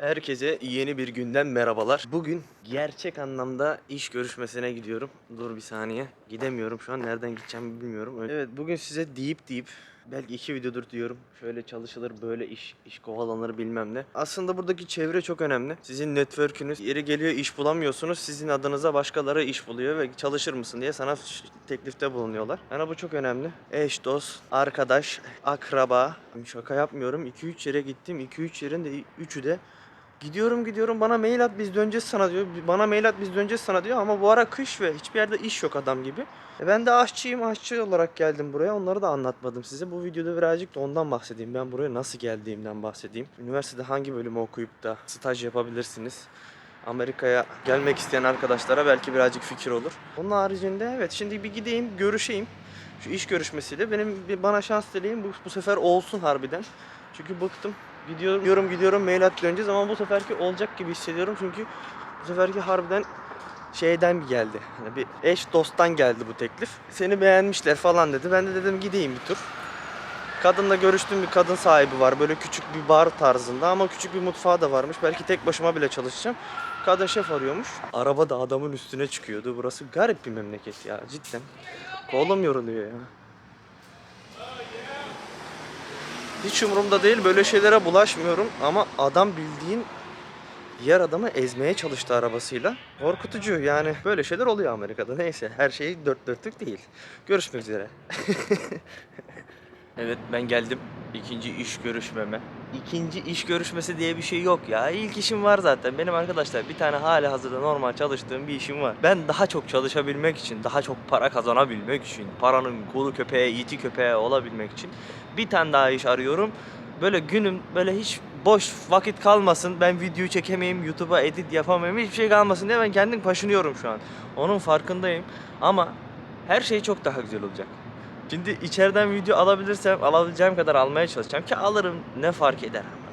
Herkese yeni bir günden merhabalar. Bugün gerçek anlamda iş görüşmesine gidiyorum. Dur bir saniye. Gidemiyorum şu an. Nereden gideceğimi bilmiyorum. Evet, bugün size deyip belki 2 videodur diyorum. Şöyle çalışılır, böyle iş kovalanır bilmem ne. Aslında buradaki çevre çok önemli. Sizin network'ünüz, yeri geliyor iş bulamıyorsunuz. Sizin adınıza başkaları iş buluyor ve çalışır mısın diye sana teklifte bulunuyorlar. Yani bu çok önemli. Eş, dost, arkadaş, akraba. Şaka yapmıyorum. 2-3 yere gittim. 2-3 yerin de 3'ü de gidiyorum bana mail at biz döneceğiz sana diyor. Bana mail at biz döneceğiz sana diyor ama bu ara kış ve hiçbir yerde iş yok adam gibi. Ben de aşçıyım, aşçı olarak geldim buraya. Onları da anlatmadım size. Bu videoda birazcık da ondan bahsedeyim. Ben buraya nasıl geldiğimden bahsedeyim. Üniversitede hangi bölümü okuyup da staj yapabilirsiniz? Amerika'ya gelmek isteyen arkadaşlara belki birazcık fikir olur. Onun haricinde evet şimdi bir gideyim görüşeyim. Şu iş görüşmesiyle bana şans dileyin. Bu sefer olsun harbiden. Çünkü bıktım. Gidiyorum mail at döneceğiz ama bu seferki olacak gibi hissediyorum çünkü bu seferki harbiden şeyden geldi. Hani bir eş dosttan geldi bu teklif. Seni beğenmişler falan dedi. Ben de dedim gideyim bir tur. Kadınla görüştüğüm bir kadın sahibi var. Böyle küçük bir bar tarzında ama küçük bir mutfağı da varmış. Belki tek başıma bile çalışacağım. Kadın şef arıyormuş. Araba da adamın üstüne çıkıyordu. Burası garip bir memleket ya cidden. Kolum yoruluyor ya. Hiç umurumda değil, böyle şeylere bulaşmıyorum ama adam bildiğin diğer adamı ezmeye çalıştı arabasıyla. Korkutucu yani, böyle şeyler oluyor Amerika'da. Neyse, her şey dört dörtlük değil. Görüşmek üzere. Evet, ben geldim ikinci iş görüşmeme. İkinci iş görüşmesi diye bir şey yok ya. İlk işim var zaten. Benim arkadaşlar bir tane halihazırda normal çalıştığım bir işim var. Ben daha çok çalışabilmek için, daha çok para kazanabilmek için, paranın kolu köpeğe, iti köpeğe olabilmek için bir tane daha iş arıyorum. Böyle günüm böyle hiç boş vakit kalmasın. Ben video çekemeyeyim, YouTube'a edit yapamayayım, hiçbir şey kalmasın diye ben kendim kaşınıyorum şu an. Onun farkındayım ama her şey çok daha güzel olacak. Şimdi içeriden video alabilirsem alabileceğim kadar almaya çalışacağım ki alırım, ne fark eder ama.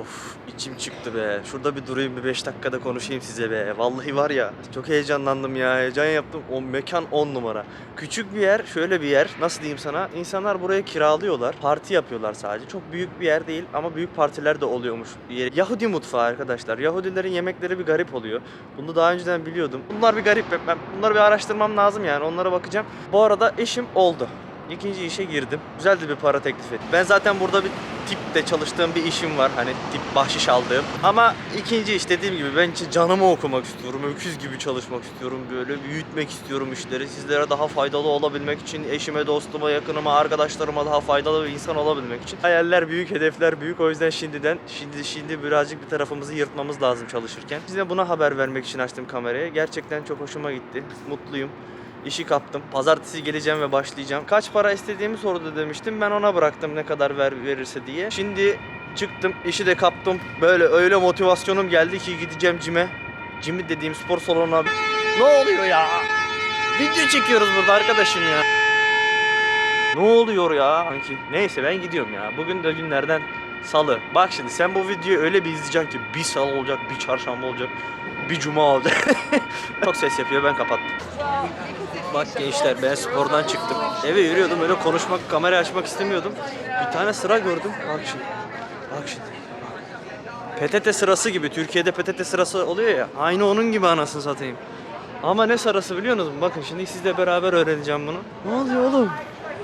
Of, içim çıktı be. Şurada bir durayım, bir 5 dakikada konuşayım size be. Vallahi var ya, çok heyecanlandım ya. Heyecan yaptım. O mekan 10 numara. Küçük bir yer, şöyle bir yer. Nasıl diyeyim sana? İnsanlar buraya kiralıyorlar. Parti yapıyorlar sadece. Çok büyük bir yer değil ama büyük partiler de oluyormuş. Yahudi mutfağı arkadaşlar. Yahudilerin yemekleri bir garip oluyor. Bunu daha önceden biliyordum. Bunlar bir garip. Ben bunları bir araştırmam lazım yani. Onlara bakacağım. Bu arada eşim oldu. İkinci işe girdim. Güzel de bir para teklif etti. Ben zaten burada bir tipte çalıştığım bir işim var. Hani tip bahşiş aldığım. Ama ikinci iş dediğim gibi ben canımı okumak istiyorum. Öküz gibi çalışmak istiyorum. Böyle büyütmek istiyorum işleri. Sizlere daha faydalı olabilmek için, eşime, dostuma, yakınıma, arkadaşlarıma daha faydalı bir insan olabilmek için. Hayaller büyük, hedefler büyük. O yüzden şimdi birazcık bir tarafımızı yırtmamız lazım çalışırken. Size buna haber vermek için açtım kamerayı. Gerçekten çok hoşuma gitti. Mutluyum. İşi kaptım. Pazartesi geleceğim ve başlayacağım. Kaç para istediğimi sordu demiştim. Ben ona bıraktım ne kadar verirse diye. Şimdi çıktım, işi de kaptım. Böyle öyle motivasyonum geldi ki gideceğim cime. Cimi dediğim spor salonuna. Ne oluyor ya? Video çekiyoruz burada arkadaşım ya. Ne oluyor ya? Sanki. Neyse ben gidiyorum ya. Bugün de günlerden salı. Bak şimdi sen bu videoyu öyle bir izleyeceksin ki bir salı olacak, bir çarşamba olacak, bir cuma olacak. Çok ses yapıyor, ben kapattım. Bak gençler, ben spordan çıktım. Eve yürüyordum, öyle konuşmak, kamera açmak istemiyordum. Bir tane sıra gördüm. Bak şimdi. Bak şimdi. PTT sırası gibi. Türkiye'de PTT sırası oluyor ya. Aynı onun gibi anasını satayım. Ama ne sırası biliyor musunuz? Bakın şimdi sizle beraber öğreneceğim bunu. Ne oluyor oğlum?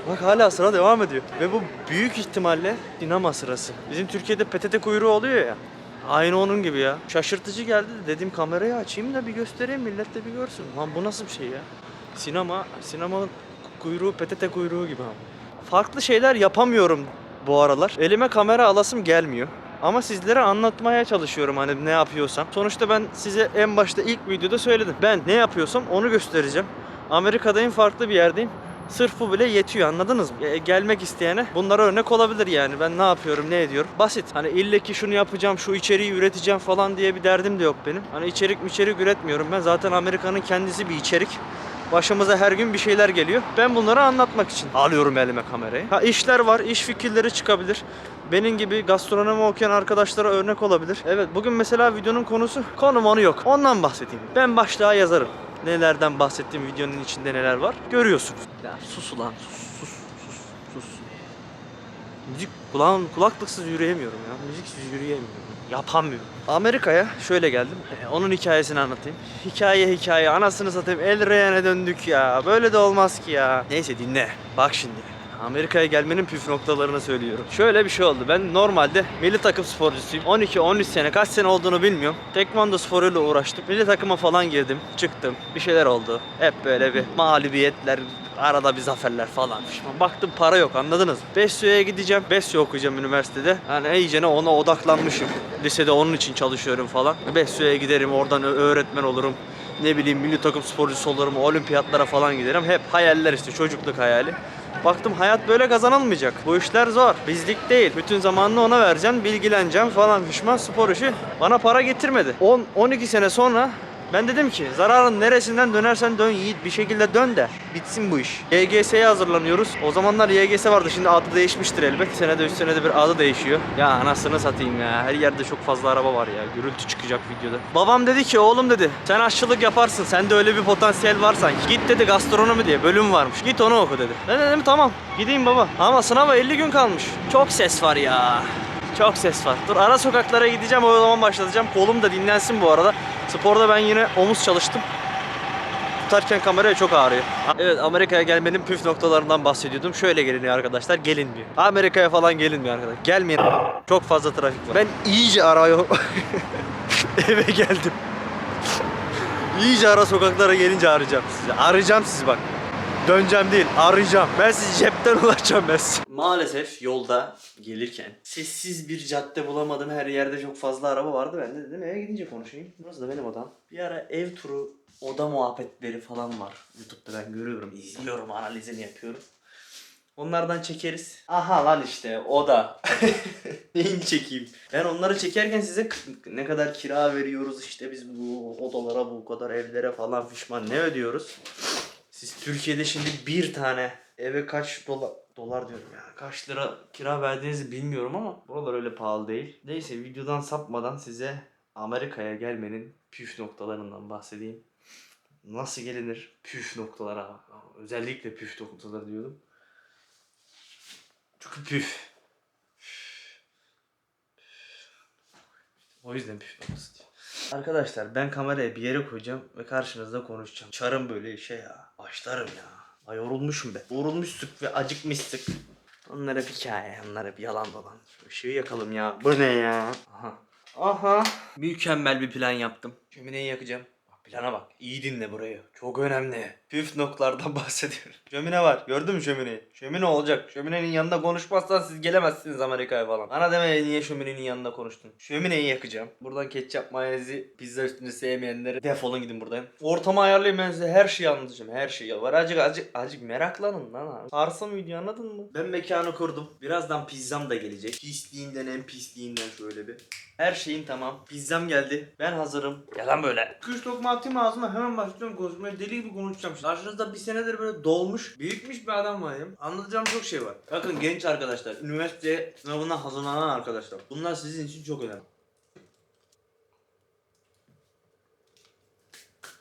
Bak hala sıra devam ediyor. Ve bu büyük ihtimalle sinema sırası. Bizim Türkiye'de PTT kuyruğu oluyor ya. Aynı onun gibi ya. Şaşırtıcı geldi de dedim kamerayı açayım da bir göstereyim, millet de bir görsün. Lan bu nasıl bir şey ya? Sinema kuyruğu PTT kuyruğu gibi ama. Farklı şeyler yapamıyorum bu aralar. Elime kamera alasım gelmiyor. Ama sizlere anlatmaya çalışıyorum hani ne yapıyorsam. Sonuçta ben size en başta ilk videoda söyledim. Ben ne yapıyorsam onu göstereceğim. Amerika'dayım, farklı bir yerdeyim. Sırf bu bile yetiyor, anladınız mı? Gelmek isteyene bunlara örnek olabilir yani. Ben ne yapıyorum, ne ediyorum? Basit. Hani ille ki şunu yapacağım, şu içeriği üreteceğim falan diye bir derdim de yok benim. Hani içerik üretmiyorum ben. Zaten Amerika'nın kendisi bir içerik. Başımıza her gün bir şeyler geliyor. Ben bunları anlatmak için alıyorum elime kamerayı. Ha, işler var, iş fikirleri çıkabilir. Benim gibi gastronomi okuyan arkadaşlara örnek olabilir. Evet, bugün mesela videonun konusu, konu yok. Ondan bahsedeyim. Ben başlığa yazarım. Nelerden bahsettiğim, videonun içinde neler var görüyorsunuz. Ya sus ulan, sus. Müzik kulaklıksız yürüyemiyorum ya. Müziksiz yürüyemiyorum. Yapamıyorum. Amerika'ya şöyle geldim. Onun hikayesini anlatayım. Hikaye anasını satayım, el reyene döndük ya. Böyle de olmaz ki ya. Neyse dinle. Bak şimdi. Amerika'ya gelmenin püf noktalarını söylüyorum. Şöyle bir şey oldu. Ben normalde milli takım sporcusuyum. 12-13 sene, kaç sene olduğunu bilmiyorum. Tekvando sporuyla uğraştım. Milli takıma falan girdim. Çıktım. Bir şeyler oldu. Hep böyle bir mağlubiyetler, arada bir zaferler falan. Baktım para yok, anladınız mı? Besyo'ya gideceğim. Besyo okuyacağım üniversitede. Yani iyicene ona odaklanmışım. Lisede onun için çalışıyorum falan. Besyo'ya giderim, oradan öğretmen olurum. Ne bileyim, milli takım sporcusu olurum, olimpiyatlara falan giderim. Hep hayaller işte, çocukluk hayali. Baktım hayat böyle kazanılmayacak. Bu işler zor. Bizlik değil. Bütün zamanını ona vereceksin, bilgileneceğim falan fişman, spor işi bana para getirmedi. 10-12 sene sonra ben dedim ki zararın neresinden dönersen dön Yiğit, bir şekilde dön de bitsin bu iş. YGS'ye hazırlanıyoruz. O zamanlar YGS vardı, şimdi adı değişmiştir elbet. Senede 3 senede bir adı değişiyor. Ya anasını satayım ya. Her yerde çok fazla araba var ya. Gürültü çıkacak videoda. Babam dedi ki oğlum dedi, sen aşçılık yaparsın. Sende öyle bir potansiyel var sanki. Git dedi, gastronomi diye bölüm varmış. Git onu oku dedi. Ben dedim tamam gideyim baba. Ama sınava 50 gün kalmış. Çok ses var ya. Çok ses var. Dur, ara sokaklara gideceğim, o zaman başlatacağım. Kolum da dinlensin bu arada. Sporda ben yine omuz çalıştım. Tutarken kameraya çok ağrıyor. Evet, Amerika'ya gelmenin püf noktalarından bahsediyordum. Şöyle geliniyor arkadaşlar, gelinmiyor. Amerika'ya falan gelinmiyor arkadaşlar. Gelmeyin. Çok fazla trafik var. Ben iyice arıyorum. Eve geldim. İyice ara sokaklara gelince arayacağım sizi. Arayacağım sizi bak. Döneceğim değil, arayacağım. Ben sizi cepten ulaşacağım ben size. Maalesef yolda gelirken sessiz bir cadde bulamadım. Her yerde çok fazla araba vardı. Ben de dedim eve gidince konuşayım. Burası da benim odam. Bir ara ev turu, oda muhabbetleri falan var. YouTube'da ben görüyorum, izliyorum, analizini yapıyorum. Onlardan çekeriz. Aha lan işte oda. Neyini çekeyim? Ben onları çekerken size ne kadar kira veriyoruz, işte biz bu odalara, bu kadar evlere falan fişman ne ödüyoruz? Siz Türkiye'de şimdi bir tane eve kaç dolar diyorum ya, kaç lira kira verdiğinizi bilmiyorum ama buralar öyle pahalı değil. Neyse, videodan sapmadan size Amerika'ya gelmenin püf noktalarından bahsedeyim. Nasıl gelinir? Püf noktalara. Özellikle püf noktaları diyordum. Çünkü püf. O yüzden püf noktası diyor. Arkadaşlar ben kamerayı bir yere koyacağım ve karşınızda konuşacağım. Çarım böyle şey ya. Başlarım ya. Ay yorulmuşum be. Yorulmuştuk ve acıkmıştık. Onlar hep hikaye, onlar hep yalan dolan. Şu ışığı yakalım ya. Bu ne ya? Aha. Mükemmel bir plan yaptım. Şömineyi yakacağım. Bak plana bak. İyi dinle burayı. Çok önemli. Püf noktalardan bahsediyorum. Şömine var. Gördün mü şömineyi? Şömine olacak. Şöminenin yanında konuşmazsan siz gelemezsiniz Amerika'ya falan. Bana deme niye şöminenin yanında konuştun. Şömineyi yakacağım. Buradan ketçap, mayonezi, pizza üstünde sevmeyenlere defolun gidin buradan. Ortamı ayarlayayım, ben size her şeyi anlatacağım. Her şeyi var. Acık meraklanın lan abi. Sarsın video, anladın mı? Ben mekanı kurdum. Birazdan pizzam da gelecek. Pisliğinden en pisliğinden şöyle bir. Her şeyin tamam. Pizzam geldi. Ben hazırım. Yalan böyle. 2-3 lokma atayım ağzıma, hemen başlıyorum konuşmaya. Deli gibi konuşacağım. Karşınızda bir senedir böyle dolmuş, büyütmüş bir adam var ya. Anlatacağım çok şey var. Bakın genç arkadaşlar, üniversite sınavına hazırlanan arkadaşlar. Bunlar sizin için çok önemli.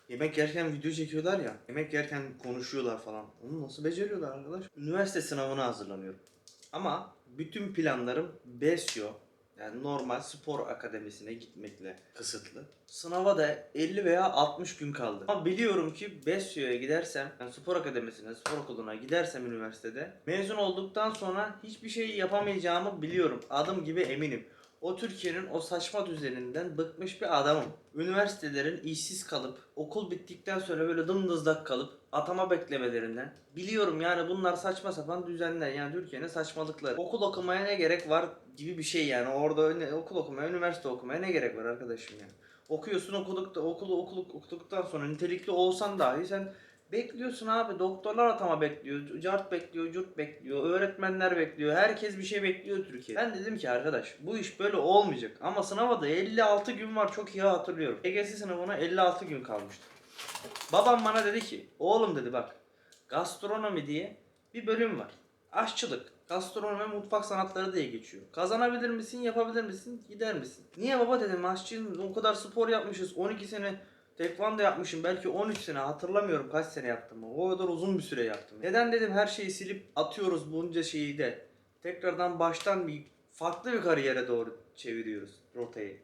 Yemek yerken video çekiyorlar ya. Yemek yerken konuşuyorlar falan. Onu nasıl beceriyorlar arkadaş? Üniversite sınavına hazırlanıyorum. Ama bütün planlarım Besyo, yani normal spor akademisine gitmekle kısıtlı. Sınava da 50 veya 60 gün kaldı. Ama biliyorum ki Besyo'ya gidersem, yani spor akademisine, spor okuluna gidersem üniversitede, mezun olduktan sonra hiçbir şey yapamayacağımı biliyorum. Adım gibi eminim. O Türkiye'nin o saçma düzeninden bıkmış bir adamım. Üniversitelerin işsiz kalıp, okul bittikten sonra böyle dımdızlak kalıp atama beklemelerinden. Biliyorum yani bunlar saçma sapan düzenler, yani Türkiye'nin saçmalıkları. Okul okumaya ne gerek var gibi bir şey yani. Orada okul okumaya, üniversite okumaya ne gerek var arkadaşım yani. Okuyorsun, okuduktan sonra nitelikli olsan dahi sen Bekliyorsun abi. Doktorlar atama bekliyor. Cart bekliyor, curt bekliyor. Öğretmenler bekliyor. Herkes bir şey bekliyor Türkiye'de. Ben dedim ki arkadaş bu iş böyle olmayacak. Ama sınava da 56 gün var, çok iyi hatırlıyorum. EGS sınavına 56 gün kalmıştı. Babam bana dedi ki oğlum dedi bak, gastronomi diye bir bölüm var. Aşçılık, gastronomi, mutfak sanatları diye geçiyor. Kazanabilir misin, yapabilir misin, gider misin? Niye baba dedim, aşçıyım, o kadar spor yapmışız, 12 sene tekvando yapmışım, belki 13 sene, hatırlamıyorum kaç sene yaptım. O kadar uzun bir süre yaptım. Neden dedim her şeyi silip atıyoruz bunca şeyi de tekrardan baştan bir farklı bir kariyere doğru çeviriyoruz rotayı.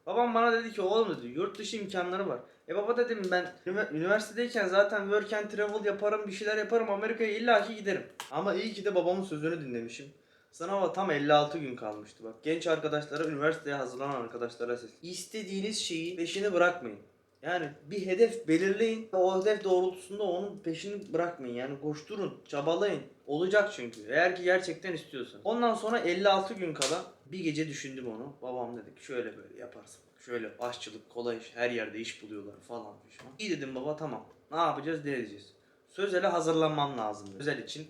Babam bana dedi ki oğlum dedi yurt dışı imkanları var. Baba dedim ben üniversitedeyken zaten work and travel yaparım, bir şeyler yaparım, Amerika'ya illaki giderim. Ama iyi ki de babamın sözünü dinlemişim. Sınava tam 56 gün kalmıştı bak. Genç arkadaşlara, üniversiteye hazırlanan arkadaşlara ses. İstediğiniz şeyi peşini bırakmayın. Yani bir hedef belirleyin. O hedef doğrultusunda onun peşini bırakmayın. Yani koşturun, çabalayın. Olacak çünkü. Eğer ki gerçekten istiyorsan. Ondan sonra 56 gün kala bir gece düşündüm onu. Babam dedi ki şöyle böyle yaparsın. Şöyle aşçılık kolay iş. Her yerde iş buluyorlar falan filan. İyi dedim baba, tamam. Ne yapacağız, ne edeceğiz? Sözel'e hazırlanmam lazım. Sözel için.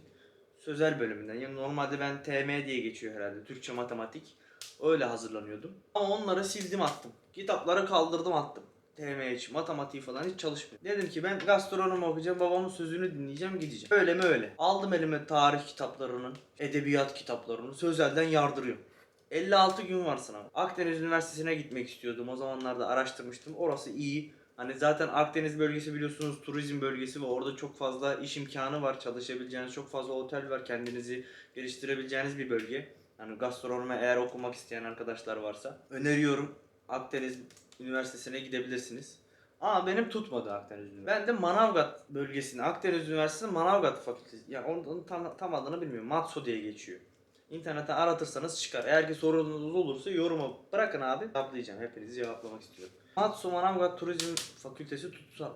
Sözel bölümünden. Yani normalde ben TM diye geçiyor herhalde. Türkçe matematik. Öyle hazırlanıyordum. Ama onları sildim attım. Kitapları kaldırdım attım. TM için, matematiği falan hiç çalışmıyorum. Dedim ki ben gastronomi okuyacağım, babamın sözünü dinleyeceğim, gideceğim. Öyle mi öyle. Aldım elime tarih kitaplarını, edebiyat kitaplarını, Sözel'den yardırıyorum. 56 gün var sınav. Akdeniz Üniversitesi'ne gitmek istiyordum. O zamanlarda araştırmıştım. Orası iyi. Hani zaten Akdeniz bölgesi biliyorsunuz turizm bölgesi ve orada çok fazla iş imkanı var. Çalışabileceğiniz çok fazla otel var. Kendinizi geliştirebileceğiniz bir bölge. Yani gastronomi eğer okumak isteyen arkadaşlar varsa öneriyorum. Akdeniz Üniversitesi'ne gidebilirsiniz. Ama benim tutmadı Akdeniz Üniversitesi. Ben de Manavgat bölgesinde, Akdeniz Üniversitesi Manavgat Fakültesi. Yani onun tam adını bilmiyorum. Matso diye geçiyor. İnternette aratırsanız çıkar. Eğer ki sorunuz olursa yoruma bırakın abi. Cevaplayacağım. Hepinizi cevaplamak istiyorum. Matsu Manavgat Turizm Fakültesi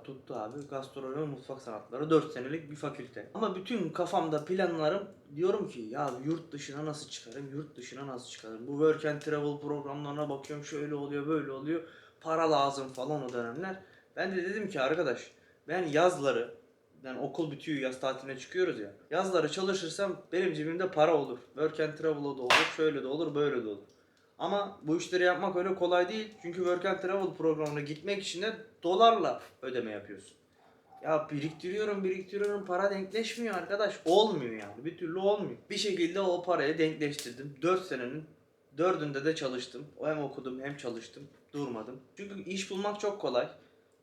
tuttu abi. Gastronomi Mutfak Sanatları 4 senelik bir fakülte. Ama bütün kafamda planlarım, diyorum ki ya yurt dışına nasıl çıkarım? Yurt dışına nasıl çıkarım? Bu work and travel programlarına bakıyorum, şöyle oluyor, böyle oluyor. Para lazım falan o dönemler. Ben de dedim ki arkadaş, ben yazları, yani okul bitiyor, yaz tatiline çıkıyoruz ya. Yazları çalışırsam benim cebimde para olur. Work and travel'da da olur, şöyle de olur, böyle de olur. Ama bu işleri yapmak öyle kolay değil. Çünkü Work and Travel programına gitmek için de dolarla ödeme yapıyorsun. Ya biriktiriyorum, para denkleşmiyor arkadaş. Olmuyor yani, bir türlü olmuyor. Bir şekilde o parayı denkleştirdim. 4 senenin 4'ünde de çalıştım. Hem okudum hem çalıştım. Durmadım. Çünkü iş bulmak çok kolay.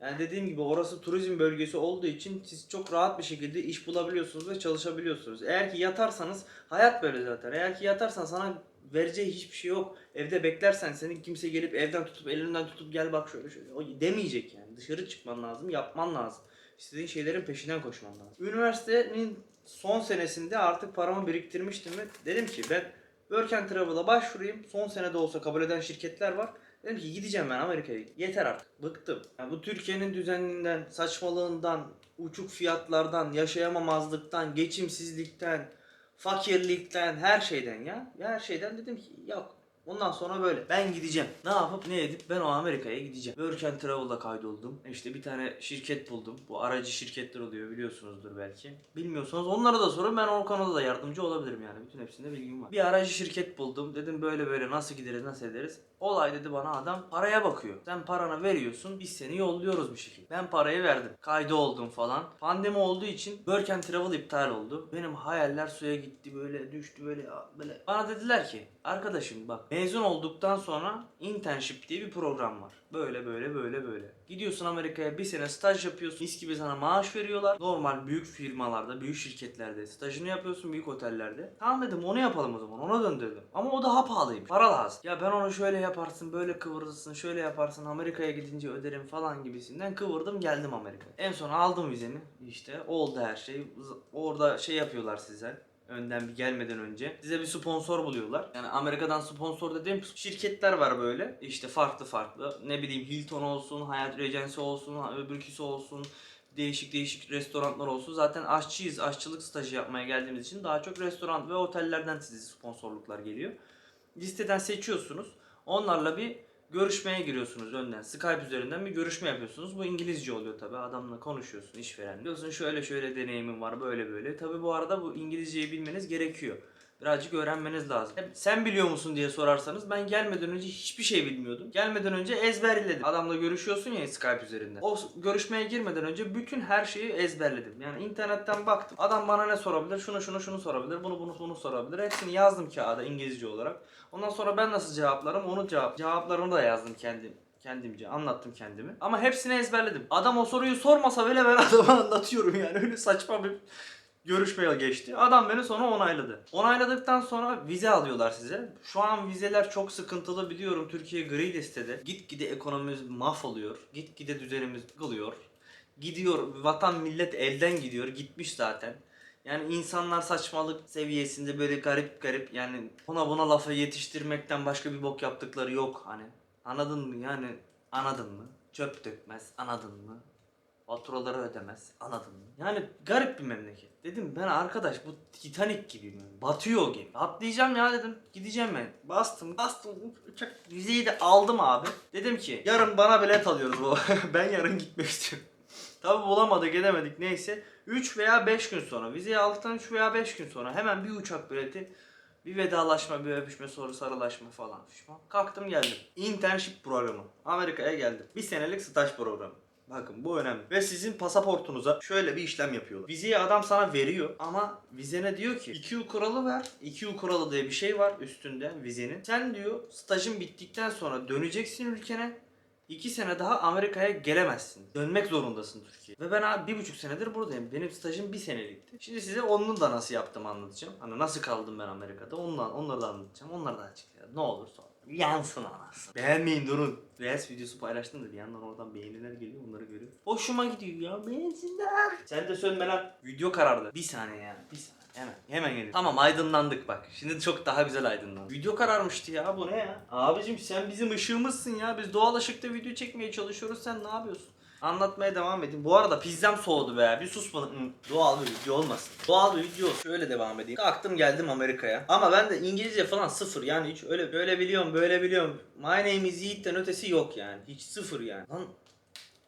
Yani dediğim gibi orası turizm bölgesi olduğu için siz çok rahat bir şekilde iş bulabiliyorsunuz ve çalışabiliyorsunuz. Eğer ki yatarsanız, hayat böyle zaten. Eğer ki yatarsan sana vereceği hiçbir şey yok. Evde beklersen senin kimse gelip evden tutup elinden tutup gel bak şöyle şöyle. O demeyecek yani. Dışarı çıkman lazım, yapman lazım. İstediğin şeylerin peşinden koşman lazım. Üniversitenin son senesinde artık paramı biriktirmiştim ve dedim ki ben Work and Travel'a başvurayım. Son senede olsa kabul eden şirketler var. Dedim ki gideceğim ben Amerika'ya. Yeter artık. Bıktım. Yani bu Türkiye'nin düzeninden, saçmalığından, uçuk fiyatlardan, yaşayamamazlıktan, geçimsizlikten, fakirlikten, her şeyden ya. Her şeyden dedim ki yok. Ondan sonra böyle. Ben gideceğim. Ne yapıp ne edip ben o Amerika'ya gideceğim. Work and Travel'da kaydoldum. İşte bir tane şirket buldum. Bu aracı şirketler oluyor, biliyorsunuzdur belki. Bilmiyorsanız onlara da sorun. Ben o konuda da yardımcı olabilirim yani. Bütün hepsinde bilgim var. Bir aracı şirket buldum. Dedim böyle böyle nasıl gideriz, nasıl ederiz. Olay dedi bana adam, paraya bakıyor. Sen paranı veriyorsun, biz seni yolluyoruz bir şekilde. Ben parayı verdim. Kaydı oldum falan. Pandemi olduğu için Work and Travel iptal oldu. Benim hayaller suya gitti, böyle düştü, böyle böyle. Bana dediler ki arkadaşım bak, mezun olduktan sonra internship diye bir program var. Böyle böyle böyle böyle. Gidiyorsun Amerika'ya, bir sene staj yapıyorsun. Mis gibi sana maaş veriyorlar. Normal büyük firmalarda, büyük şirketlerde stajını yapıyorsun, büyük otellerde. Tamam dedim, onu yapalım o zaman. Ona döndürdüm. Ama o daha pahalıymış. Para lazım. Ya ben onu şöyle yaparsın, böyle kıvırırsın, şöyle yaparsın, Amerika'ya gidince öderim falan gibisinden kıvırdım, geldim Amerika'ya. En son aldım vizemi. İşte oldu her şey. Orada şey yapıyorlar size. Önden bir gelmeden önce size bir sponsor buluyorlar. Yani Amerika'dan sponsor dediğim şirketler var böyle. İşte farklı farklı. Ne bileyim Hilton olsun, Hyatt Regency olsun, öbürküsü olsun. Değişik değişik restoranlar olsun. Zaten aşçıyız. Aşçılık stajı yapmaya geldiğimiz için daha çok restoran ve otellerden size sponsorluklar geliyor. Listeden seçiyorsunuz. Onlarla bir Görüşmeye giriyorsunuz önden. Skype üzerinden bir görüşme yapıyorsunuz. Bu İngilizce oluyor tabi. Adamla konuşuyorsun, işveren. Diyorsun şöyle şöyle deneyimim var, böyle böyle. Tabi bu arada bu İngilizceyi bilmeniz gerekiyor. Birazcık öğrenmeniz lazım. Sen biliyor musun diye sorarsanız ben gelmeden önce hiçbir şey bilmiyordum. Gelmeden önce ezberledim. Adamla görüşüyorsun ya Skype üzerinden. O görüşmeye girmeden önce bütün her şeyi ezberledim. Yani internetten baktım. Adam bana ne sorabilir? Şunu sorabilir. Bunu sorabilir. Hepsini yazdım kağıda İngilizce olarak. Ondan sonra ben nasıl cevaplarım onu cevaplarını da yazdım kendimce anlattım kendimi. Ama hepsini ezberledim. Adam o soruyu sormasa bile ben adama anlatıyorum yani. Öyle saçma bir görüşmeye geçti. Adam beni sonra onayladı. Onayladıktan sonra vize alıyorlar size. Şu an vizeler çok sıkıntılı biliyorum. Türkiye gri listede. Gitgide ekonomimiz mahvoluyor. Gitgide düzenimiz yıkılıyor. Gidiyor. Vatan millet elden gidiyor. Gitmiş zaten. Yani insanlar saçmalık seviyesinde böyle garip garip yani buna lafı yetiştirmekten başka bir bok yaptıkları yok hani. Anladın mı yani? Anladın mı? Çöp dökmez. Anladın mı? Faturaları ödemez. Anladın mı? Yani garip bir memleket. Dedim ben arkadaş bu Titanic gibi mi? Batıyor gemi. Atlayacağım ya dedim. Gideceğim ben. Bastım. Uçak vizeyi de aldım abi. Dedim ki yarın bana bilet alıyoruz bu. Ben yarın gitmek istiyorum. Tabi bulamadık edemedik neyse. 3 veya 5 gün sonra vizeyi aldıktan 3 veya 5 gün sonra hemen bir uçak bileti, bir vedalaşma, bir öpüşme, sonra sarılaşma falan fişman. Kalktım geldim. Internship programı. Amerika'ya geldim. Bir senelik staj programı. Bakın bu önemli. Ve sizin pasaportunuza şöyle bir işlem yapıyorlar. Vizeyi adam sana veriyor ama vizene diyor ki 2U kuralı ver. 2U kuralı diye bir şey var üstünde vizenin. Sen diyor stajın bittikten sonra döneceksin ülkene. 2 sene daha Amerika'ya gelemezsin. Dönmek zorundasın Türkiye'ye. Ve ben abi 1,5 senedir buradayım. Benim stajım 1 senelikti. Şimdi size onun da nasıl yaptığımı anlatacağım. Hani nasıl kaldım ben Amerika'da onları da anlatacağım. Onlar da açıklayalım. Ne olur sonra. Yansın anasını. Beğenmeyin durun. Reels videosu paylaştım da bir yandan oradan beğeniler geliyor onları görüyorum. Hoşuma gidiyor ya beğensinler. Sen de sönme lan. Video karardı. Bir saniye yani. Bir saniye. Hemen geliyor. Tamam aydınlandık bak. Şimdi çok daha güzel aydınlandık. Video kararmıştı ya bu ne ya? Abicim sen bizim ışığımızsın ya. Biz doğal ışıkta video çekmeye çalışıyoruz. Sen ne yapıyorsun? Anlatmaya devam edeyim. Bu arada pizzam soğudu be. Bir sus bana. Doğal bir video olmasın. Doğal bir video. Şöyle devam edeyim. Kalktım geldim Amerika'ya. Ama ben de İngilizce falan sıfır. Yani hiç öyle böyle biliyorum böyle biliyorum. My name is Yiğit'ten ötesi yok yani. Hiç sıfır yani. Lan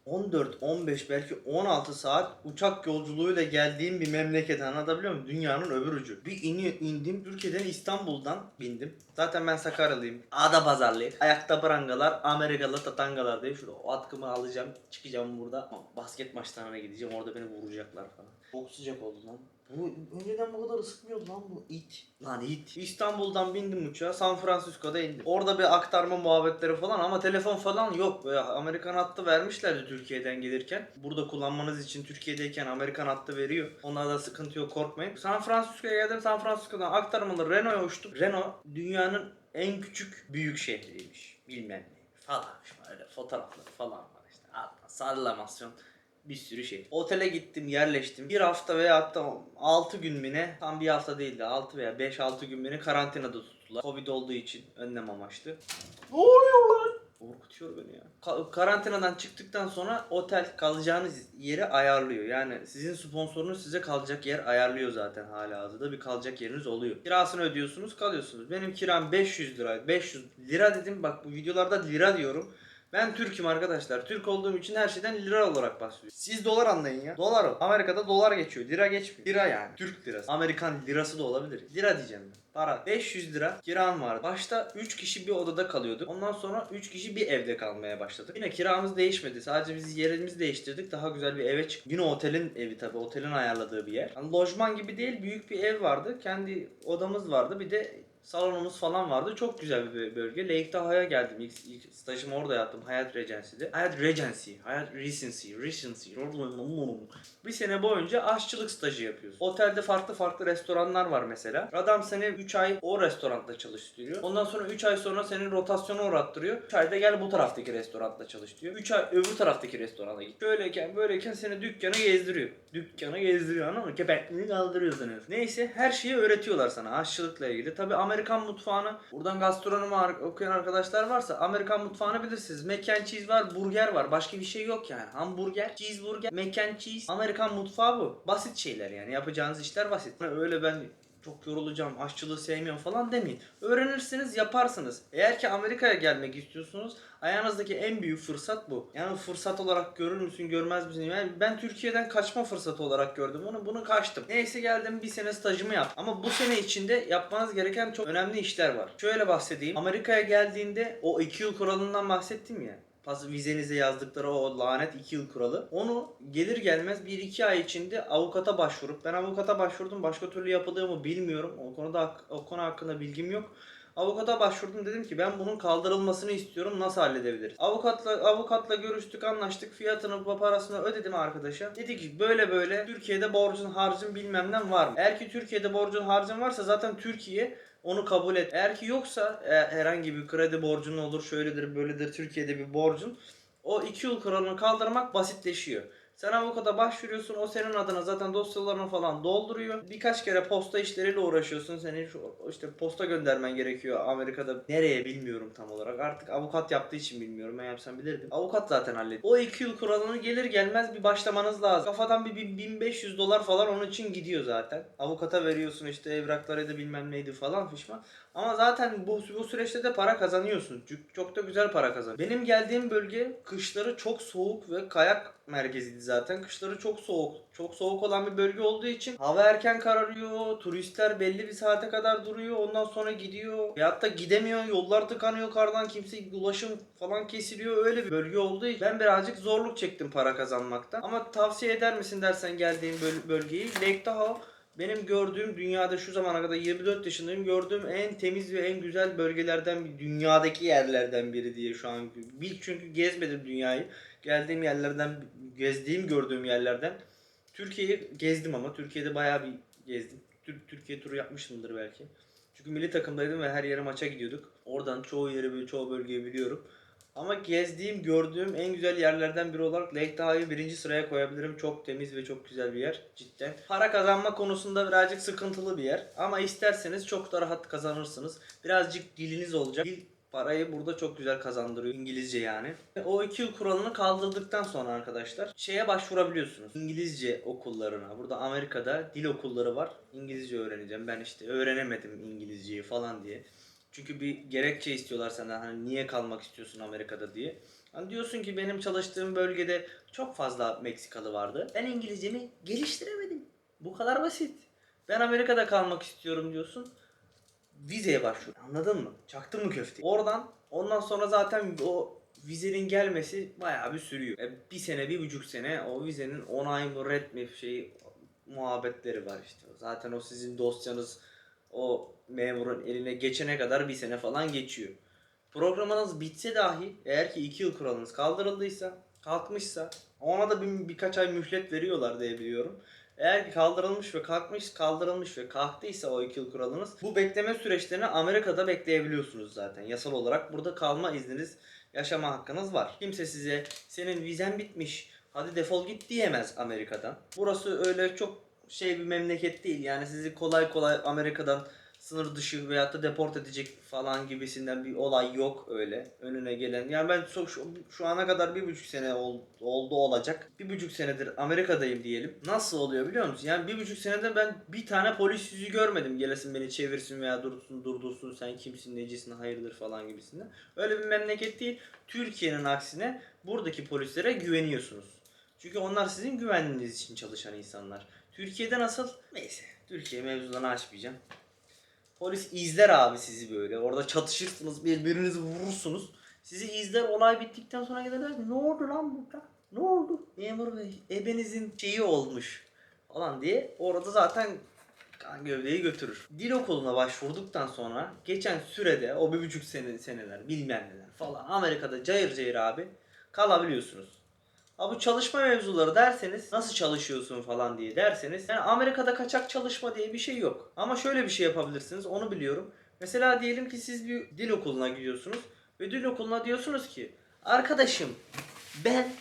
14, 15 belki 16 saat uçak yolculuğuyla geldiğim bir memleket anlatabiliyor muyum? Dünyanın öbür ucu. Bir indim Türkiye'den İstanbul'dan bindim. Zaten ben Sakaryalıyım. Adapazarlıyım. Ayakta prangalar, Amerikalı tatangalar diye şurada o atkımı alacağım. Çıkacağım burada. Basket maçlarına gideceğim. Orada beni vuracaklar falan. Çok sıcak oldu lan. Bu önceden bu kadar ısıtmıyordu lan bu it. Lan it. İstanbul'dan bindim uçağa San Francisco'da indim. Orada bir aktarma muhabbetleri falan ama telefon falan yok. Böyle Amerikan hattı vermişlerdi Türkiye'den gelirken. Burada kullanmanız için Türkiye'deyken Amerikan hattı veriyor. Onlarda sıkıntı yok korkmayın. San Francisco'ya geldim. San Francisco'dan aktarmalı Renault'a uçtum. Renault dünyanın en küçük büyük şehriymiş. Bilmem ne falan. Böyle fotoğrafları falan var işte. Sallamasyon. Bir sürü şey. Otele gittim, yerleştim. Bir hafta veya hatta 6 gün mü ne? Tam bir hafta değildi. 6 veya 5-6 gün beni karantinada tuttular. Covid olduğu için önlem amaçlı. Ne oluyor lan? Korkutuyor beni ya. Karantinadan çıktıktan sonra otel kalacağınız yeri ayarlıyor. Yani sizin sponsorunuz size kalacak yer ayarlıyor zaten halihazırda. Bir kalacak yeriniz oluyor. Kirasını ödüyorsunuz, kalıyorsunuz. Benim kiram 500 lira. 500 lira dedim bak bu videolarda lira diyorum. Ben Türk'üm arkadaşlar. Türk olduğum için her şeyden lira olarak bahsediyorum. Siz dolar anlayın ya. Dolar o. Amerika'da dolar geçiyor. Lira geçmiyor. Lira yani. Türk lirası. Amerikan lirası da olabilir. Lira diyeceğim ben. Para. 500 lira kiram vardı. Başta 3 kişi bir odada kalıyorduk. Ondan sonra 3 kişi bir evde kalmaya başladık. Yine kiramız değişmedi. Sadece biz yerimizi değiştirdik. Daha güzel bir eve çıktık. Yine otelin evi tabii. Otelin ayarladığı bir yer. Yani lojman gibi değil. Büyük bir ev vardı. Kendi odamız vardı. Bir de salonumuz falan vardı. Çok güzel bir bölge. Lake Tahoe'ya geldim. İlk stajımı orada yaptım. Hyatt Regency'de. Hyatt Regency. Bir sene boyunca aşçılık stajı yapıyoruz. Otelde farklı restoranlar var mesela. Adam seni 3 ay o restoranda çalıştırıyor. Ondan sonra 3 ay sonra senin rotasyona uğrattırıyor. 3 ayda gel bu taraftaki restoranda çalış diyor. 3 ay öbür taraftaki restorana git. Böyleyken seni dükkanı gezdiriyor. Anladın mı? Kepekliğini kaldırıyorsunuz. Neyse her şeyi öğretiyorlar sana aşçılıkla ilgili. Tabi Amerikan mutfağını buradan gastronomi okuyan arkadaşlar varsa Amerikan mutfağını bilirsiniz. Mac and cheese var, burger var. Başka bir şey yok yani. Hamburger, cheeseburger, mac and cheese. Amerikan mutfağı bu. Basit şeyler yani. Yapacağınız işler basit. Öyle ben çok yorulacağım, aşçılığı sevmiyorum falan demeyin. Öğrenirsiniz, yaparsınız. Eğer ki Amerika'ya gelmek istiyorsunuz, ayağınızdaki en büyük fırsat bu. Yani fırsat olarak görür müsün, görmez misin? Yani ben Türkiye'den kaçma fırsatı olarak gördüm bunu kaçtım. Neyse geldim, bir sene stajımı yaptım. Ama bu sene içinde yapmanız gereken çok önemli işler var. Şöyle bahsedeyim. Amerika'ya geldiğinde o 2 yıl kuralından bahsettim ya. Vizenize yazdıkları o lanet 2 yıl kuralı. Onu gelir gelmez 1-2 ay içinde avukata başvurup, ben avukata başvurdum, başka türlü yapılıyor mu bilmiyorum. O konu hakkında bilgim yok. Avukata başvurdum, dedim ki ben bunun kaldırılmasını istiyorum, nasıl halledebiliriz? Avukatla görüştük, anlaştık, fiyatını, parasını ödedim arkadaşa. Dedi ki böyle böyle Türkiye'de borcun harcın bilmem ne var mı? Eğer ki Türkiye'de borcun harcın varsa zaten Türkiye onu kabul et. Eğer ki yoksa herhangi bir kredi borcun olur, şöyledir böyledir, Türkiye'de bir borcun, o 2 yıl kuralını kaldırmak basitleşiyor. Sen avukata başvuruyorsun, o senin adına zaten dosyalarını falan dolduruyor. Birkaç kere posta işleriyle uğraşıyorsun. Senin işte posta göndermen gerekiyor Amerika'da. Nereye bilmiyorum tam olarak. Artık avukat yaptığı için bilmiyorum. Ben yapsam bilirdim. Avukat zaten hallediyor. O 2 yıl kuralını gelir gelmez bir başlamanız lazım. Kafadan bir $1500 falan onun için gidiyor zaten. Avukata veriyorsun, işte evrakları bilmem neydi falan fişman. Ama zaten bu süreçte de para kazanıyorsun. Çok da güzel para kazan. Benim geldiğim bölge kışları çok soğuk ve kayak merkeziydi zaten. Kışları çok soğuk. Çok soğuk olan bir bölge olduğu için hava erken kararıyor. Turistler belli bir saate kadar duruyor. Ondan sonra gidiyor. Veyahut da gidemiyor. Yollar tıkanıyor kardan. Kimse ulaşım falan kesiliyor. Öyle bir bölge olduğu için ben birazcık zorluk çektim para kazanmakta. Ama tavsiye eder misin dersen geldiğim bölgeyi. Lake Tahoe benim gördüğüm, dünyada şu zamana kadar 24 yaşındayım, gördüğüm en temiz ve en güzel bölgelerden bir, dünyadaki yerlerden biri diye şu an. Çünkü gezmedim dünyayı. Geldiğim yerlerden, gördüğüm yerlerden. Türkiye'yi gezdim ama Türkiye'de bayağı bir gezdim. Türkiye turu yapmışımdır belki. Çünkü milli takımdaydım ve her yere maça gidiyorduk. Oradan çoğu yeri, çoğu bölgeyi biliyorum. Ama gezdiğim, gördüğüm en güzel yerlerden biri olarak Lake Tahoe'yu birinci sıraya koyabilirim. Çok temiz ve çok güzel bir yer cidden. Para kazanma konusunda birazcık sıkıntılı bir yer. Ama isterseniz çok da rahat kazanırsınız. Birazcık diliniz olacak. Dil parayı burada çok güzel kazandırıyor. İngilizce yani. O 2 yıl kuralını kaldırdıktan sonra arkadaşlar şeye başvurabiliyorsunuz. İngilizce okullarına. Burada Amerika'da dil okulları var. İngilizce öğreneceğim. Ben işte öğrenemedim İngilizceyi falan diye. Çünkü bir gerekçe istiyorlar senden, hani niye kalmak istiyorsun Amerika'da diye. Hani diyorsun ki benim çalıştığım bölgede çok fazla Meksikalı vardı. Ben İngilizcemi geliştiremedim. Bu kadar basit. Ben Amerika'da kalmak istiyorum diyorsun. Vizeye başvur. Anladın mı? Çaktın mı köfteyi? Ondan sonra zaten o vizenin gelmesi bayağı bir sürüyor. Bir sene, 1,5 sene o vizenin onay mı red mi muhabbetleri var işte. Zaten o sizin dosyanız o memurun eline geçene kadar bir sene falan geçiyor. Programınız bitse dahi, eğer ki 2 yıl kuralınız kaldırıldıysa, kalkmışsa, ona da birkaç ay mühlet veriyorlar diye biliyorum. Eğer ki kaldırılmış ve kalktıysa o 2 yıl kuralınız, bu bekleme süreçlerini Amerika'da bekleyebiliyorsunuz zaten. Yasal olarak burada kalma izniniz, yaşama hakkınız var. Kimse size senin vizen bitmiş, hadi defol git diyemez Amerika'dan. Burası öyle çok bir memleket değil. Yani sizi kolay kolay Amerika'dan sınır dışı veyahut da deport edecek falan gibisinden bir olay yok öyle önüne gelen. Yani ben şu ana kadar 1,5 sene oldu olacak. 1,5 senedir Amerika'dayım diyelim. Nasıl oluyor biliyor musun? Yani 1,5 senede ben bir tane polis yüzü görmedim. Gelesin beni çevirsin veya durdursun, sen kimsin, necisin, hayırdır falan gibisinden. Öyle bir memleket değil. Türkiye'nin aksine buradaki polislere güveniyorsunuz. Çünkü onlar sizin güvenliğiniz için çalışan insanlar. Türkiye'de nasıl? Neyse. Türkiye mevzularını açmayacağım. Polis izler abi sizi böyle. Orada çatışırsınız, birbirinizi vurursunuz. Sizi izler, olay bittikten sonra giderler. Ne oldu lan burada? Ne oldu? Memur bey, ebenizin şeyi olmuş falan diye. Orada zaten kan gövdeyi götürür. Dil okuluna başvurduktan sonra geçen sürede o 1,5 seneler bilmem neler falan Amerika'da cayır cayır abi kalabiliyorsunuz. Ha bu çalışma mevzuları derseniz, nasıl çalışıyorsun falan diye derseniz, yani Amerika'da kaçak çalışma diye bir şey yok. Ama şöyle bir şey yapabilirsiniz, onu biliyorum. Mesela diyelim ki siz bir dil okuluna gidiyorsunuz ve dil okuluna diyorsunuz ki arkadaşım ben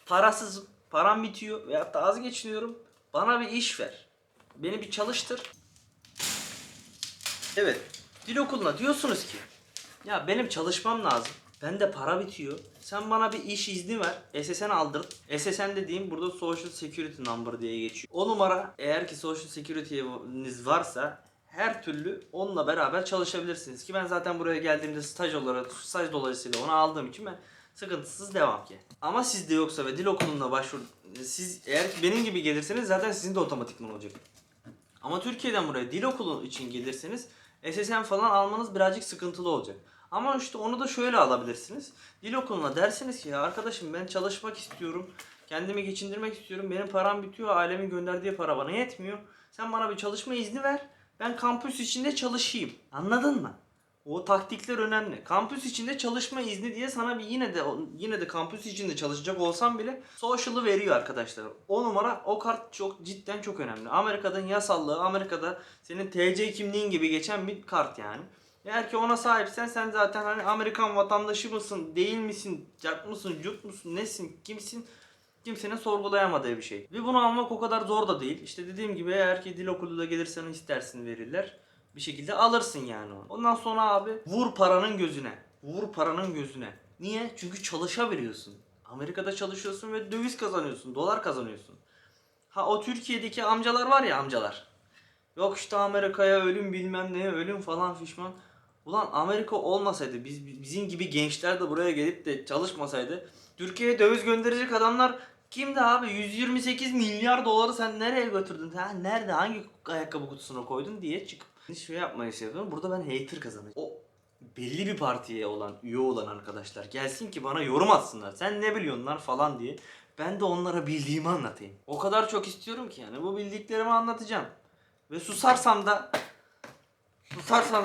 parasızım, param bitiyor veyahut da az geçiniyorum, bana bir iş ver, beni bir çalıştır. Evet, dil okuluna diyorsunuz ki ya benim çalışmam lazım. Bende para bitiyor. Sen bana bir iş izni ver. SSN aldırt. SSN dediğim burada Social Security Number diye geçiyor. O numara eğer ki Social Security'niz varsa her türlü onunla beraber çalışabilirsiniz. Ki ben zaten buraya geldiğimde staj dolayısıyla onu aldığım için ben sıkıntısız devam ki. Ama sizde yoksa ve dil okuluna siz eğer ki benim gibi gelirseniz zaten sizin de otomatikman olacak. Ama Türkiye'den buraya dil okulu için gelirseniz SSN falan almanız birazcık sıkıntılı olacak. Ama işte onu da şöyle alabilirsiniz. Dil okuluna dersiniz ki ya arkadaşım ben çalışmak istiyorum. Kendimi geçindirmek istiyorum. Benim param bitiyor. Ailemin gönderdiği para bana yetmiyor. Sen bana bir çalışma izni ver. Ben kampüs içinde çalışayım. Anladın mı? O taktikler önemli. Kampüs içinde çalışma izni diye sana bir yine de kampüs içinde çalışacak olsam bile social'ı veriyor arkadaşlar. O numara, o kart cidden çok önemli. Amerika'nın yasallığı, Amerika'da senin TC kimliğin gibi geçen bir kart yani. Eğer ki ona sahipsen sen zaten hani Amerikan vatandaşı mısın, değil misin, cart mısın, cut musun, nesin, kimsin? Kimsenin sorgulayamadığı bir şey. Ve bunu almak o kadar zor da değil. İşte dediğim gibi eğer ki dil okuluna gelirsen istersin verirler. Bir şekilde alırsın yani onu. Ondan sonra abi vur paranın gözüne. Vur paranın gözüne. Niye? Çünkü çalışabiliyorsun. Amerika'da çalışıyorsun ve döviz kazanıyorsun, dolar kazanıyorsun. Ha o Türkiye'deki amcalar var ya amcalar. Yok işte Amerika'ya ölüm bilmem neye ölüm falan fişman. Ulan Amerika olmasaydı bizim gibi gençler de buraya gelip de çalışmasaydı Türkiye'ye döviz gönderecek adamlar kimdi abi? 128 milyar doları sen nereye götürdün? Ha, nerede? Hangi ayakkabı kutusuna koydun diye çıkıp şey yapmayı seviyorum. Burada ben hater kazanacağım. O belli bir partiye üye olan arkadaşlar gelsin ki bana yorum atsınlar. Sen ne biliyorsun lan falan diye. Ben de onlara bildiğimi anlatayım. O kadar çok istiyorum ki yani bu bildiklerimi anlatacağım. Ve susarsam da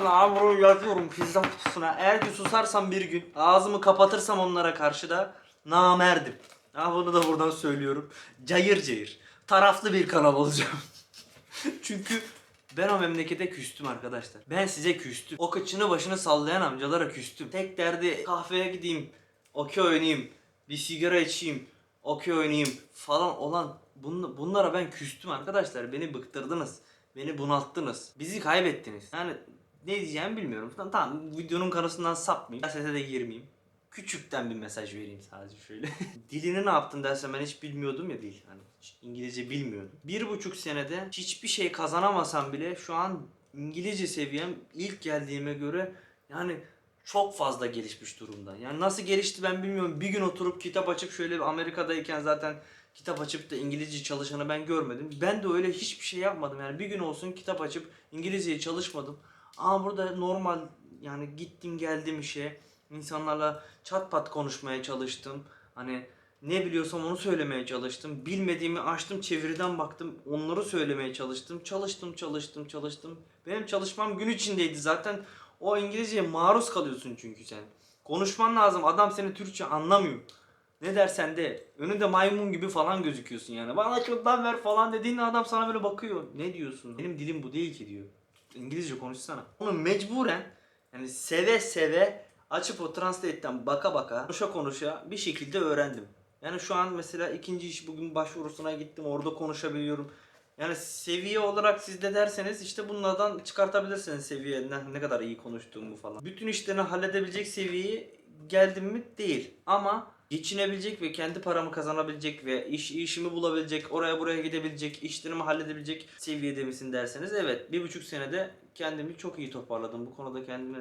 abi bunu yazıyorum pizza kutusuna. Eğer ki susarsam bir gün ağzımı kapatırsam onlara karşı da namerdim. Ha bunu da buradan söylüyorum. Cayır cayır. Taraflı bir kanal olacağım. Çünkü ben o memlekete küstüm arkadaşlar. Ben size küstüm. O kıçını başını sallayan amcalara küstüm. Tek derdi kahveye gideyim, okey oynayayım, bir sigara içeyim, okey oynayayım falan olan bunlara ben küstüm arkadaşlar. Beni bıktırdınız. Beni bunalttınız. Bizi kaybettiniz. Yani ne diyeceğimi bilmiyorum. Tamam videonun kanısından sapmayayım. Sese de girmeyeyim. Küçükten bir mesaj vereyim sadece şöyle. Dilini ne yaptın dersen ben hiç bilmiyordum ya dil. Hani hiç İngilizce bilmiyordum. 1,5 senede hiçbir şey kazanamasam bile şu an İngilizce seviyem ilk geldiğime göre yani çok fazla gelişmiş durumda. Yani nasıl gelişti ben bilmiyorum. Bir gün oturup kitap açıp şöyle bir Amerika'dayken zaten kitap açıp da İngilizce çalışanı ben görmedim. Ben de öyle hiçbir şey yapmadım. Yani bir gün olsun kitap açıp İngilizceyi çalışmadım. Ama burada normal yani gittim geldim işe. İnsanlarla çat pat konuşmaya çalıştım. Hani ne biliyorsam onu söylemeye çalıştım. Bilmediğimi açtım çeviriden baktım. Onları söylemeye çalıştım. Çalıştım. Benim çalışmam gün içindeydi. Zaten o İngilizceye maruz kalıyorsun çünkü sen. Konuşman lazım. Adam seni Türkçe anlamıyor. Ne dersen de önünde maymun gibi falan gözüküyorsun yani. Bana şundan ver falan dediğinde adam sana böyle bakıyor. Ne diyorsun? Benim dilim bu değil ki diyor. İngilizce konuşsana. Onu mecburen yani seve seve açıp o translate'ten baka baka konuşa bir şekilde öğrendim. Yani şu an mesela ikinci iş bugün başvurusuna gittim orada konuşabiliyorum. Yani seviye olarak siz de derseniz işte bunlardan çıkartabilirsiniz seviye ne kadar iyi konuştuğumu falan. Bütün işlerini halledebilecek seviyeye geldim mi değil. Ama geçinebilecek ve kendi paramı kazanabilecek ve işimi bulabilecek, oraya buraya gidebilecek, işlerimi halledebilecek seviyede misin derseniz evet 1,5 senede kendimi çok iyi toparladım. Bu konuda kendimi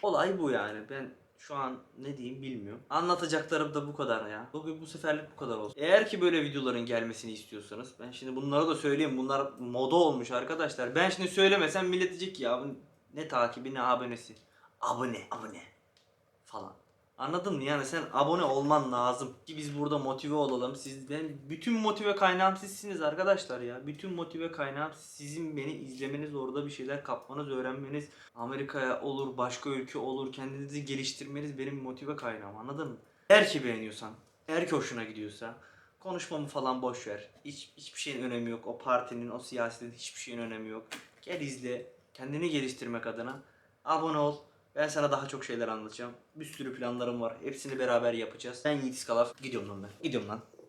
olay bu yani. Ben şu an ne diyeyim bilmiyorum. Anlatacaklarım da bu kadar ya. Bugün bu seferlik bu kadar olsun. Eğer ki böyle videoların gelmesini istiyorsanız ben şimdi bunları da söyleyeyim. Bunlar moda olmuş arkadaşlar. Ben şimdi söylemesem millet diyecek ki ya bu ne takibi ne abonesi. Abone falan. Anladın mı? Yani sen abone olman lazım ki biz burada motive olalım. Bütün motive kaynağım sizsiniz arkadaşlar ya. Bütün motive kaynağım sizin beni izlemeniz, orada bir şeyler kapmanız, öğrenmeniz. Amerika'ya olur, başka ülke olur, kendinizi geliştirmeniz benim motive kaynağım. Anladın mı? Eğer ki beğeniyorsan, eğer ki hoşuna gidiyorsa konuşmamı falan boş ver. Hiçbir şeyin önemi yok. O partinin, o siyasetin hiçbir şeyin önemi yok. Gel izle. Kendini geliştirmek adına abone ol. Ben sana daha çok şeyler anlatacağım. Bir sürü planlarım var. Hepsini beraber yapacağız. Ben Yiğit İskalaf. Gidiyorum lan ben. Gidiyorum lan.